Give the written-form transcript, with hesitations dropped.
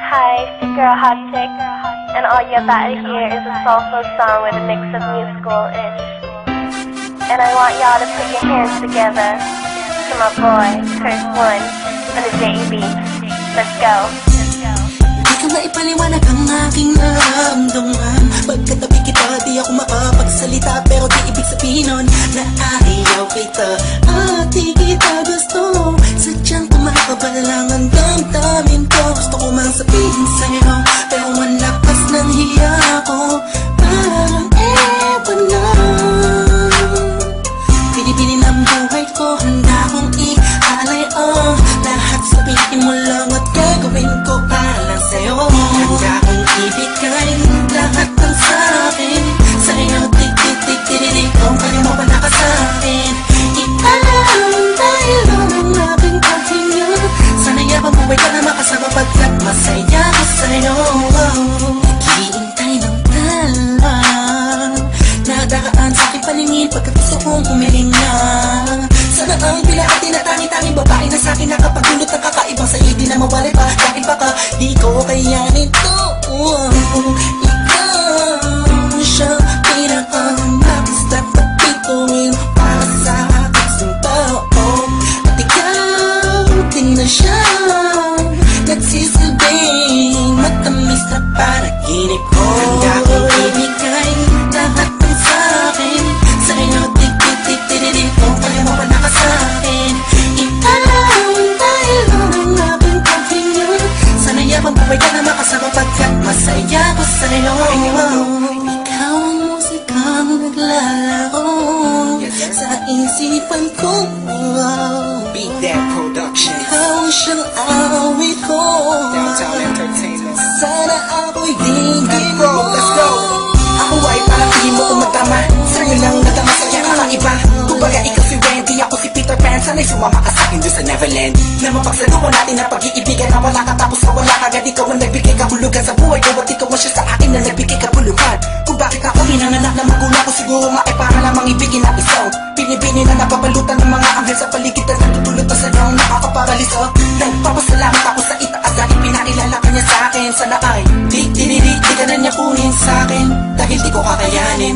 Hi, it's your girl Hotchick, and all you're about to hear is a soulful song with a mix of musical-ish. And I want y'all to put your hands together to my boy, Curse One, and the JB. Let's go. Di ko na ipaliwanag ang aking naramdaman. Pagkatabi kita, di ako makapagsalita, pero di ibig sabihin nun na ayaw kita at di kita gusto. Sadyang kumakabalang ang damdamin ko. Gusto ko mang sabihin sa'yo, pero malakas ng hiya ko. Parang ewan na. Pinipili ng buhay ko, handa kong ialay ang lahat. Sabihin mo lang at gagawin ko para lang sa'yo. Handa kong ibigay lahat ng sa'kin. Sa'yo, tik-tik-tik-tik-tik, kung kaya mo wala ka sa'kin. Ialam dahil lang ang aking paghinga. Sana yabang buhay ka na makasama pagkat masaya ko sa'yo. Naghihintay ng talang nadakaan sa'king paningin pagkat gusto kong humiling na. Sana ang pila at tinatangi-tanging babae na sa'kin nakapagdulot ng kakaibang sa'yo di na mawala pa. Dahil baka di ko kayanin to. Ikaw siya pinakanapis na pagpituin para sa aking tao. At ikaw din na siya nagsisilbing matamis na panaginip ko. Handa kong ibigay lahat ng sa'kin. Sa'yo tik-tik-tik-tik-tik, kung kaya mo wala ka sa'kin. Ikaw dahil lang ang aking paghinga. Sana yabang buhay ka na makasama pagkat masaya ko sa'yo. Ikaw ang musikang naglalaro sa isipan ko. Beat That Productions. Ikaw siyang awit ko. Downtown Entertainment. Sana ako'y digin mo. Let's go. Ako ay parang tingin mo kung magtama. Sa'yo lang nadama sa'yo kakaiba. Kumbaga ikaw si Wendy, ako si Peter Pan. Sana'y sumama ka sa'kin dun sa Neverland. Na mapagsaluhan natin ang pag-iibigan na wala ka tapos na wala ka. Ikaw ang nagbigay kahulugan sa buhay ko at ikaw ang siya sa akin na nagbigay kabuluhan. Kung bakit ako pinanganak na magulang ko, siguro nga ay para lamang ibigin ang isaw. Binibini na napapalutan ng mga anghel sa paligid na natutulot pa sa iyong nakakaparaliso. Nagpapasalamat ako sa itaas dahil pinailala ka niya sa'kin. Sana ay di ka na niya kunin sa'kin dahil di ko kakayanin.